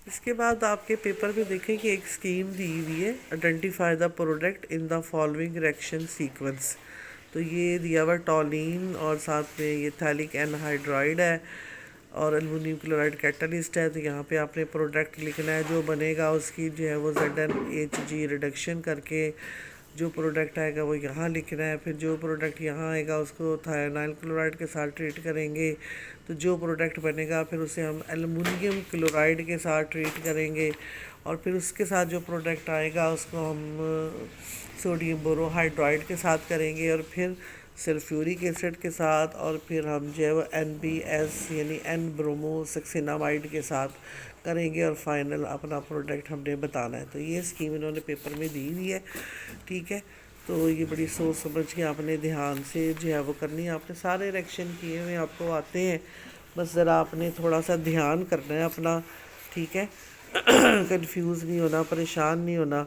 اس کے بعد آپ کے پیپر پہ دیکھیں کہ ایک اسکیم دی ہوئی ہے، identify the product in the following reaction sequence. تو یہ دیا ہوا ٹولین اور ساتھ میں یہ تھیلک اینہائیڈرائڈ ہے اور الومینیم کلورائڈ کیٹلسٹ ہے. تو یہاں پہ آپ نے پروڈکٹ لکھنا ہے جو بنے گا، اس کی جو ہے وہ ZnHg ریڈکشن کر کے جو پروڈکٹ آئے گا وہ یہاں لکھنا ہے. پھر جو پروڈکٹ یہاں آئے گا اس کو تھائیونائل کلورائڈ کے ساتھ ٹریٹ کریں گے. تو جو پروڈکٹ بنے گا پھر اسے ہم ایلومینیم کلورائڈ کے ساتھ ٹریٹ کریں گے، اور پھر اس کے ساتھ جو پروڈکٹ آئے گا اس کو ہم سوڈیم بورو ہائیڈرائڈ کے ساتھ کریں گے، اور پھر سلفیورک ایسڈ کے ساتھ، اور پھر ہم جو ہے وہ NBS یعنی N برومو سکسینامائڈ کے ساتھ کریں گے، اور فائنل اپنا پروڈکٹ ہم نے بتانا ہے. تو یہ اسکیم انہوں نے پیپر میں دی ہوئی ہے. ٹھیک ہے، تو یہ بڑی سوچ سمجھ کے آپ نے دھیان سے جو ہے وہ کرنی ہے. آپ نے سارے ریئیکشن کیے ہوئے آپ کو آتے ہیں، بس ذرا آپ نے تھوڑا سا دھیان کرنا ہے اپنا. ٹھیک ہے، کنفیوز نہیں ہونا، پریشان نہیں ہونا.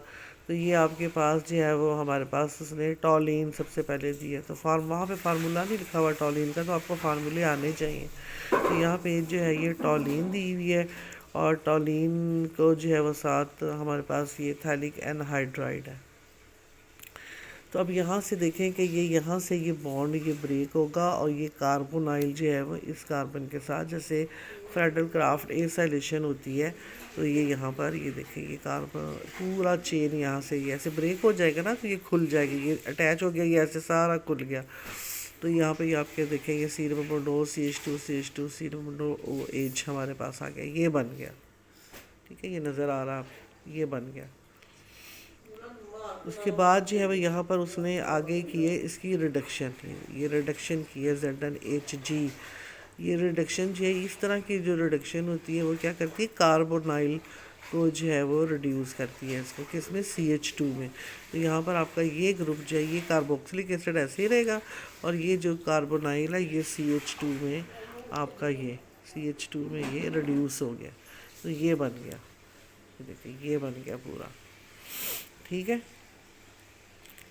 تو یہ آپ کے پاس جو ہے وہ ہمارے پاس اس نے ٹولین سب سے پہلے دی ہے. تو وہاں پہ فارمولہ نہیں لکھا ہوا ٹولین کا، تو آپ کو فارمولے آنے چاہیے. تو یہاں پہ جو ہے یہ ٹولین دی ہوئی ہے، اور ٹولین کو جو ہے وہ ساتھ ہمارے پاس یہ تھیلک اینہائیڈرائڈ ہے. تو اب یہاں سے دیکھیں کہ یہاں سے یہ بانڈ یہ بریک ہوگا، اور یہ کاربونائل جو ہے وہ اس کاربن کے ساتھ جیسے فیڈرل کرافٹ ایسائلیشن ہوتی ہے. تو یہ یہاں پر یہ دیکھیں یہ کاربن پورا چین یہاں سے یہ ایسے بریک ہو جائے گا نا، تو یہ کھل جائے گی، یہ اٹیچ ہو گیا، یہ ایسے سارا کھل گیا. تو یہاں پہ یہ آپ کے دیکھیں یہ CH2 CH2 CH2 ہمارے پاس آ گیا، یہ بن گیا. ٹھیک ہے، یہ نظر آ رہا آپ، یہ بن گیا. اس کے بعد جو ہے وہ یہاں پر اس نے آگے کی ہے اس کی ریڈکشن، یہ ریڈکشن کی ہے ZnHg. یہ ریڈکشن جو ہے اس طرح کی جو ریڈکشن ہوتی ہے وہ کیا کرتی ہے، کاربونائل کو جو ہے وہ ریڈیوس کرتی ہے اس کو، کس میں، CH2 میں. تو یہاں پر آپ کا یہ گروپ جو ہے یہ کاربوکسلک ایسڈ ایسے ہی رہے گا، اور یہ جو کاربونائل ہے یہ CH2 میں آپ کا یہ CH2 میں یہ ریڈیوس ہو گیا. تو یہ بن گیا، دیکھیں یہ بن گیا پورا. ٹھیک ہے،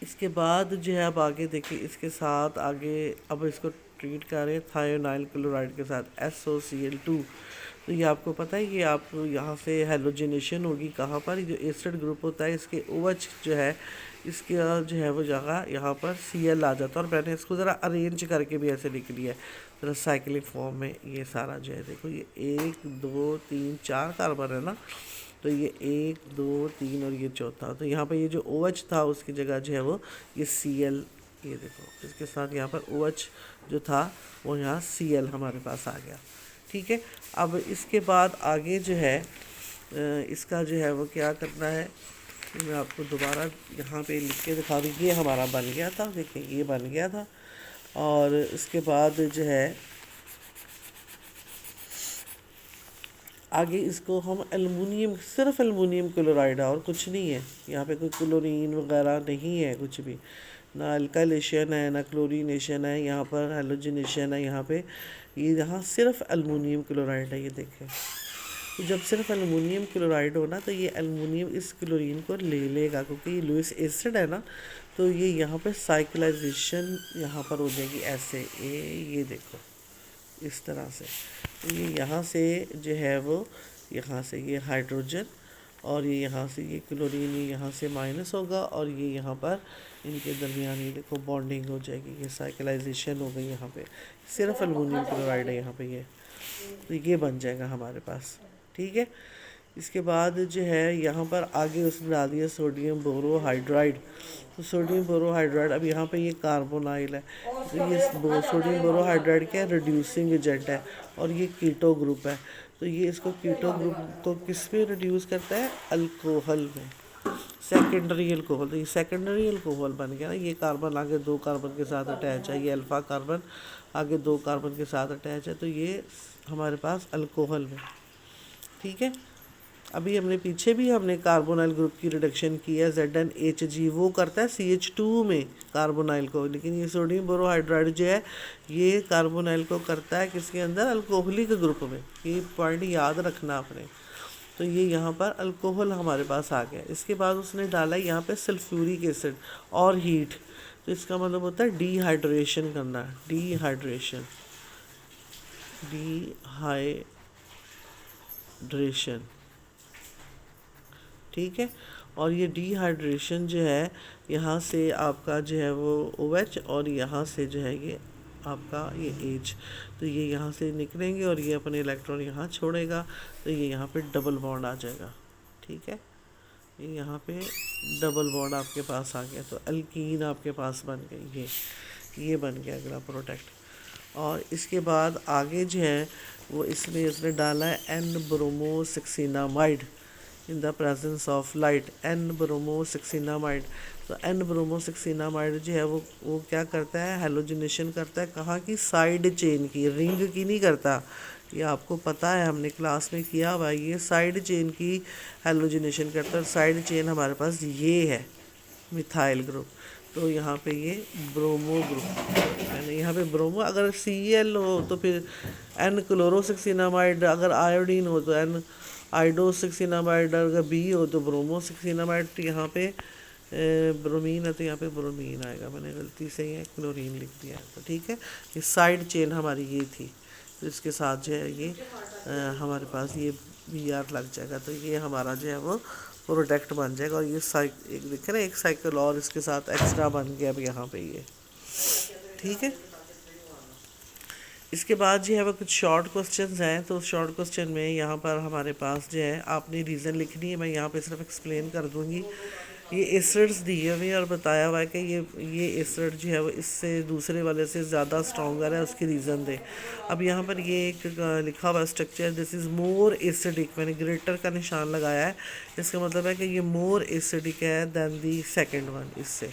اس کے بعد جو ہے اب آگے دیکھیں اس کے ساتھ آگے اب اس کو ٹریٹ کر رہے ہیں تھائیونائل کلورائڈ کے ساتھ SOCl2. تو یہ آپ کو پتہ ہے کہ آپ یہاں سے ہیلوجینیشن ہوگی کہاں پر، جو ایسڈ گروپ ہوتا ہے اس کے OH جو ہے اس کا جو ہے وہ جگہ یہاں پر Cl آ جاتا ہے. اور میں نے اس کو ذرا ارینج کر کے بھی ایسے لکھ لیا ہے ذرا سائیکلک فارم میں. یہ سارا جو ہے دیکھو یہ 1 2 3 4 کاربن ہے نا، تو یہ 1 2 3 اور یہ چوتھا. تو یہاں پہ یہ جو OH تھا اس کی جگہ جو ہے وہ یہ Cl، یہ دیکھو اس کے ساتھ یہاں پر OH جو تھا وہ یہاں Cl ہمارے پاس آ گیا. ٹھیک ہے، اب اس کے بعد آگے جو ہے اس کا جو ہے وہ کیا کرنا ہے، میں آپ کو دوبارہ یہاں پہ لکھ کے دکھا دوں. یہ ہمارا بن گیا تھا، دیکھیں یہ بن گیا تھا. اور اس کے بعد جو ہے آگے اس کو ہم ایلومینیم، صرف ایلومینیم کلورائڈ ہے اور کچھ نہیں ہے. یہاں پہ کوئی کلورین وغیرہ نہیں ہے، کچھ بھی نہ الکائلیشن ہے نہ کلورینیشن ہے، یہاں پر ہیلوجینیشن ہے. یہاں پہ یہاں صرف ایلومینیم کلورائڈ ہے. یہ دیکھیں تو جب صرف ایلومینیم کلورائڈ ہونا تو یہ ایلومینیم اس کلورین کو لے لے گا، کیونکہ یہ لوئس ایسڈ ہے نا. تو یہ یہاں پہ سائیکلائزیشن یہاں پر ہو جائے گی ایسے، یہ دیکھو اس طرح سے. تو یہ یہاں سے جو ہے وہ یہاں سے یہ ہائیڈروجن، اور یہ یہاں سے یہ کلورین یہاں سے مائنس ہوگا، اور یہ یہاں پر ان کے درمیان یہ دیکھو بانڈنگ ہو جائے گی، یہ سائیکلائزیشن ہو گئی. یہاں پہ صرف ایلومینیم کلورائڈ ہے یہاں پہ یہ، تو یہ بن جائے گا ہمارے پاس. ٹھیک ہے، اس کے بعد جو ہے یہاں پر آگے اس نے ڈال دیا سوڈیم بورو ہائیڈرائڈ. تو سوڈیم بورو ہائیڈرائڈ اب یہاں پہ یہ کاربونائل ہے. تو یہ سوڈیم بورو ہائیڈرائڈ کیا ریڈیوسنگ ایجنٹ ہے، اور یہ کیٹو گروپ ہے. تو یہ اس کو کیٹو گروپ کو کس میں ریڈیوس کرتا ہے، الکوہل میں، سیکنڈری الکوہل. تو یہ سیکنڈری الکوہل بن گیا نا. یہ کاربن آگے 2 کاربن کے ساتھ اٹیچ ہے، یہ الفا کاربن آگے 2 کاربن کے ساتھ اٹیچ ہے. تو یہ ہمارے پاس الکوہل میں. ٹھیک ہے، ابھی ہم نے پیچھے بھی ہم نے کاربونائل گروپ کی ریڈکشن کی ہے ZnHg، وہ کرتا ہے CH2 میں کاربونائل کو، لیکن یہ سوڈیم بورو ہائیڈرائڈ جو ہے یہ کاربونائل کو کرتا ہے کس کے اندر، الکوہلک گروپ میں. یہ پوائنٹ یاد رکھنا آپ نے. تو یہ یہاں پر الکوہل ہمارے پاس آ گیا. اس کے بعد اس نے ڈالا یہاں پہ سلفیورک ایسڈ اور ہیٹ. تو اس کا مطلب ہوتا ہے ڈی ہائیڈریشن کرنا، ڈی ہائیڈریشن. ٹھیک ہے. اور یہ ڈی ہائیڈریشن جو ہے یہاں سے آپ کا جو ہے وہ او ایچ اور یہاں سے جو ہے یہ آپ کا یہ ایچ، تو یہ یہاں سے نکلیں گے اور یہ اپنے الیکٹران یہاں چھوڑے گا، تو یہ یہاں پہ ڈبل بانڈ آ جائے گا. ٹھیک ہے، یہ یہاں پہ ڈبل بانڈ آپ کے پاس آ گیا، تو الکین آپ کے پاس بن گئی. یہ بن گیا اگلا پروڈکٹ. اور اس کے بعد آگے جو ہے وہ اس نے ڈالا ہے N bromosuccinimide in the presence of light. N bromosuccinimide, تو این برومو سکسینامائڈ جو ہے وہ کیا کرتا ہے، ہیلوجنیشن کرتا ہے. کہاں کی؟ سائیڈ چین کی، رنگ کی نہیں کرتا. یہ آپ کو پتہ ہے، ہم نے کلاس میں کیا ہوا. یہ سائیڈ چین کی ہیلوجنیشن کرتا ہے. سائیڈ چین ہمارے پاس یہ ہے میتھائل گروپ، تو یہاں پہ یہ برومو گروپ، یعنی یہاں پہ برومو. اگر سی ایل ہو تو پھر این کلورو سکسینامائڈ، اگر آیوڈین ہو تو این آئیڈو سکسینامائڈ، اگر بی ہو تو برومو سکسینامائڈ. تو یہاں پہ برومین ہے تو یہاں پہ برومین آئے گا. میں نے غلطی سے یہ کلورین لکھ دیا ہے، تو ٹھیک ہے. یہ سائیڈ چین ہماری یہ تھی، تو اس کے ساتھ جو ہے یہ ہمارے پاس یہ بی آر لگ جائے گا. تو یہ ہمارا جو ہے وہ پروڈکٹ بن جائے گا. اور یہ ایک دیکھیں نا، ایک سائیکل اور اس کے ساتھ ایکسٹرا بن گیا اب یہاں پہ یہ. ٹھیک ہے. اس کے بعد جو ہے وہ کچھ شارٹ کوسچنز ہیں. تو شارٹ کوسچن میں یہاں پر ہمارے پاس جو ہے آپ نے ریزن لکھنی ہے. میں یہاں پہ صرف ایکسپلین کر دوں گی. یہ ایسڈز دیے ہوئے اور بتایا ہوا ہے کہ یہ ایسڈ جو ہے وہ اس سے دوسرے والے سے زیادہ اسٹرانگر ہے، اس کی ریزن دے. اب یہاں پر یہ ایک لکھا ہوا structure, this is more acidic. میں نے گریٹر کا نشان لگایا ہے، اس کا مطلب ہے کہ یہ مور ایسڈک ہے دین دی سیکنڈ ون، اس سے.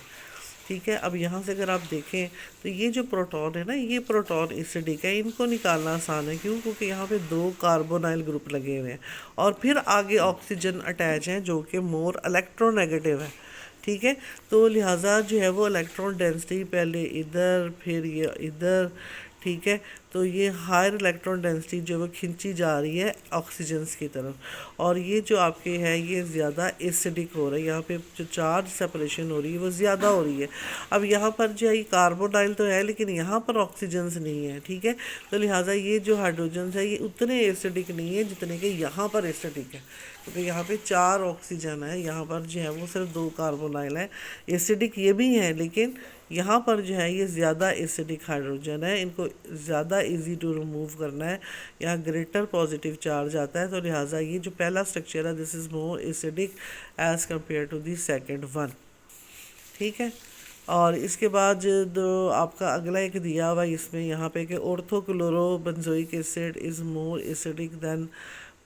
ٹھیک ہے. اب یہاں سے اگر آپ دیکھیں تو یہ جو پروٹون ہے نا، یہ پروٹون ایسڈک ہے. ان کو نکالنا آسان ہے. کیوں؟ کیونکہ یہاں پہ 2 کاربونائل گروپ لگے ہوئے ہیں اور پھر آگے آکسیجن اٹیچ ہیں جو کہ مور الیکٹرو نیگیٹو ہے. ٹھیک ہے. تو لہٰذا جو ہے وہ الیکٹران ڈینسٹی پہلے ادھر پھر یہ ادھر. ٹھیک ہے. تو یہ ہائر الیکٹران ڈینسٹی جو وہ کھنچی جا رہی ہے آکسیجنس کی طرف، اور یہ جو آپ کے ہے یہ زیادہ ایسڈک ہو رہا ہے. یہاں پہ جو چارج سپریشن ہو رہی ہے وہ زیادہ ہو رہی ہے. اب یہاں پر جو ہے یہ کاربونائل تو ہے لیکن یہاں پر آکسیجنس نہیں ہے. ٹھیک ہے. تو لہٰذا یہ جو ہائیڈروجنس ہے یہ اتنے ایسڈک نہیں ہے جتنے کہ یہاں پر ایسڈک ہے، کیونکہ یہاں پہ 4 آکسیجن ہے، یہاں پر جو ہے وہ صرف 2 کاربونائل ہے. ایسڈک یہ بھی ہیں لیکن یہاں پر جو ہے یہ زیادہ ایسڈک ہائیڈروجن ہے. ان کو زیادہ ایزی ٹو ریموو کرنا ہے. یہاں گریٹر پازیٹیو چارج آتا ہے. تو لہٰذا یہ جو پہلا اسٹرکچر ہے، this is more acidic as compare to the second one. ٹھیک ہے. اور اس کے بعد جو آپ کا اگلا ایک دیا ہوا اس میں یہاں پہ کہ اورتھو کلورو بنزوئک ایسڈ از مور ایسڈک دین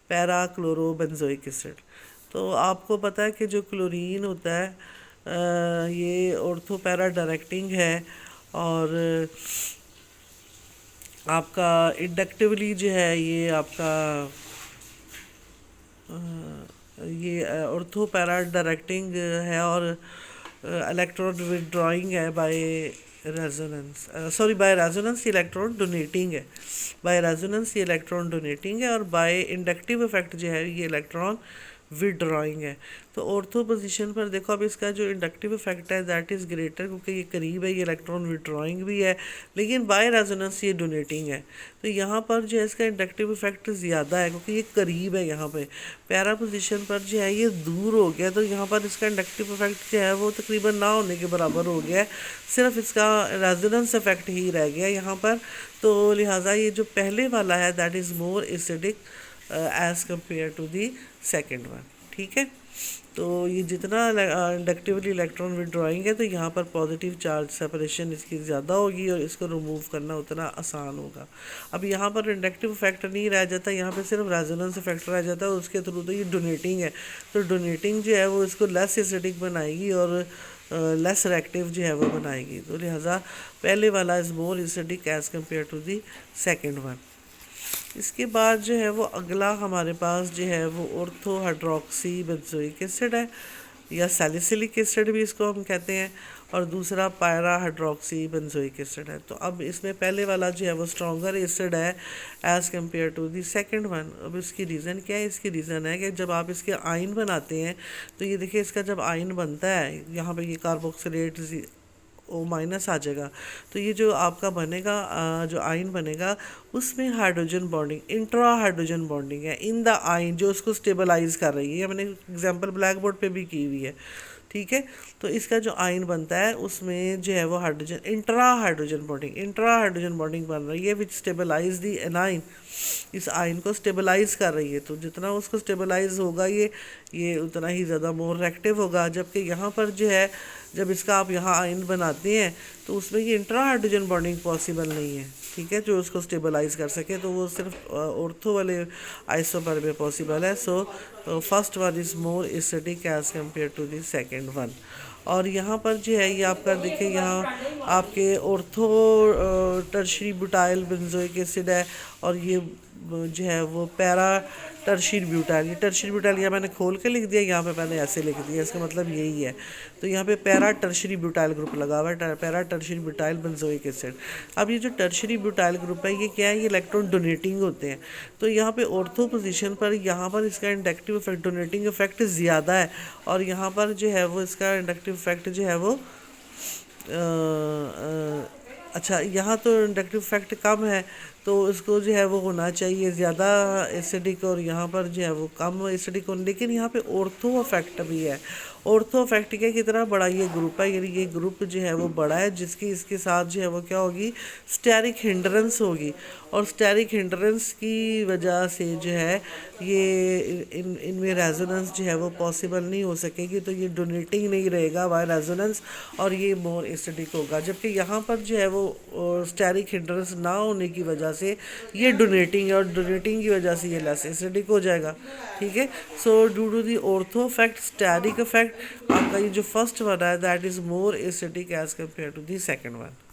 پیرا کلورو بنزوئک ایسڈ. تو آپ کو پتہ ہے کہ جو کلورین ہوتا ہے یہ اورتھو پیرا ڈائریکٹنگ ہے، اور آپ کا انڈکٹیولی جو ہے یہ آپ کا یہ اورتھو پیرا ڈائریکٹنگ ہے، اور الیکٹرون وڈرائنگ ہے بائی ریزوننس. بائی ریزوننس یہ الیکٹرون ڈونیٹنگ ہے. بائی ریزوننس یہ الیکٹران ڈونیٹنگ ہے، اور بائی انڈکٹیو افیکٹ جو ہے یہ الیکٹران وڈرائنگ ہے. تو اورتھو پوزیشن پر دیکھو، اب اس کا جو انڈکٹیو افیکٹ ہے دیٹ از گریٹر، کیونکہ یہ قریب ہے، یہ الیکٹران وڈرائنگ بھی ہے، لیکن بائی ریزوننس یہ ڈونیٹنگ ہے. تو یہاں پر جو ہے اس کا انڈکٹیو افیکٹ زیادہ ہے کیونکہ یہ قریب ہے. یہاں پہ پیرا پوزیشن پر جو ہے یہ دور ہو گیا، تو یہاں پر اس کا انڈکٹیو افیکٹ جو ہے وہ تقریباً نہ ہونے کے برابر ہو گیا ہے. صرف اس کا ریزوننس افیکٹ ہی رہ گیا یہاں پر. تو لہٰذا یہ جو پہلے والا ہے that is more acidic as compare to the second one. ٹھیک ہے. تو یہ جتنا انڈکٹیولی الیکٹران وڈرائنگ ہے تو یہاں پر پازیٹیو چارج سپریشن اس کی زیادہ ہوگی اور اس کو ریموو کرنا اتنا آسان ہوگا. اب یہاں پر انڈکٹیو افیکٹ نہیں رہ جاتا، یہاں پہ صرف ریزوننس افیکٹ رہ جاتا ہے، اس کے تھرو تو یہ ڈونیٹنگ ہے. تو ڈونیٹنگ جو ہے وہ اس کو لیس ایسڈک بنائے گی اور لیس ریئیکٹیو جو ہے وہ بنائے گی. تو لہٰذا پہلے والا is more acidic as compare to the second one. اس کے بعد جو ہے وہ اگلا ہمارے پاس جو ہے وہ اورتھو ہائیڈروکسی بنزوئک ایسڈ ہے، یا سیلیسلک ایسڈ بھی اس کو ہم کہتے ہیں، اور دوسرا پائرا ہائیڈروکسی بنزوئک ایسڈ ہے. تو اب اس میں پہلے والا جو ہے وہ اسٹرانگر ایسڈ ہے as compare to the second one. اب اس کی ریزن کیا ہے؟ اس کی ریزن ہے کہ جب آپ اس کے آئن بناتے ہیں تو یہ دیکھیں، اس کا جب آئن بنتا ہے یہاں پہ یہ کاربوکسیلیٹ O مائنس آ جائے گا. تو یہ جو آپ کا بنے گا جو آئن بنے گا اس میں hydrogen bonding intra hydrogen bonding ہے ان دا آئن جو اس کو اسٹیبلائز کر رہی ہے. میں نے ایگزامپل بلیک بورڈ پہ بھی کی ہوئی ہے. ٹھیک ہے. تو اس کا جو آئن بنتا ہے اس میں جو ہے وہ ہائیڈروجن انٹرا ہائیڈروجن بانڈنگ بن رہی ہے وچ اسٹیبلائز دی انائن. اس آئن کو اسٹیبلائز کر رہی ہے. تو جتنا اس کو اسٹیبلائز ہوگا یہ اتنا ہی زیادہ مور ایکٹیو ہوگا. جبکہ یہاں پر جو ہے جب اس کا آپ یہاں آئن بناتے ہیں تو اس میں یہ انٹرا ہائیڈروجن بانڈنگ پاسبل نہیں ہے. ٹھیک ہے. جو اس کو اسٹیبلائز کر سکے تو وہ صرف اورتھو والے آئسومر میں پاسبل ہے. So first one is more acidic as compare to the second one. اور یہاں پر جو ہے یہ آپ کا دیکھیں یہاں آپ کے اورتھو ٹرشری بوٹائل بنزوئک ایسڈ ہے اور یہ جو ہے وہ پیرا ٹرشری بیوٹائل. یہ ٹرشری بیوٹائل یہاں میں نے کھول کے لکھ دیا, یہاں پہ میں نے ایسے لکھ دیا. اس کا مطلب یہی ہے. تو یہاں پہ پیرا ٹرشری بیوٹائل گروپ لگا ہوا ہے, پیرا ٹرشری بیوٹائل بنزوئک ایسڈ. اب یہ جو ٹرشری بیوٹائل گروپ ہے یہ کیا ہے, یہ الیکٹرون ڈونیٹنگ ہوتے ہیں. تو یہاں پہ اورتھو پوزیشن پر یہاں پر اس کا انڈکٹیو افیکٹ ڈونیٹنگ افیکٹ زیادہ ہے اور یہاں پر جو ہے وہ اس کا انڈکٹیو افیکٹ جو ہے وہ اچھا یہاں تو انڈکٹیو افیکٹ کم ہے تو اس کو جو ہے وہ ہونا چاہیے زیادہ ایسیڈک اور یہاں پر جو ہے وہ کم ایسیڈک ہونا. لیکن یہاں پہ اورتھو افیکٹ بھی ہے. اورتھو افیکٹ کے کتنا بڑا یہ گروپ ہے, یعنی یہ گروپ جو ہے وہ بڑا ہے جس کی اس کے ساتھ جو ہے وہ کیا ہوگی اسٹیرک ہنڈرنس ہوگی. اور اسٹیرک ہنڈرنس کی وجہ سے جو ہے یہ ان میں ریزوننس جو ہے وہ پاسبل نہیں ہو سکے گی. تو یہ ڈونیٹنگ نہیں رہے گا بائی ریزوننس اور یہ مور ایسیڈک ہوگا. جبکہ یہاں پر جو ہے وہ اسٹیرک ہنڈرنس نہ ہونے کی وجہ سے یہ ڈونیٹنگ ہے اور ڈونیٹنگ کی وجہ سے یہ لیس ایسیڈک ہو جائے گا. ٹھیک ہے. So due to the ortho effect steric effect آپ کا یہ جو فرسٹ ون ہے that is more acidic as compare to the second one.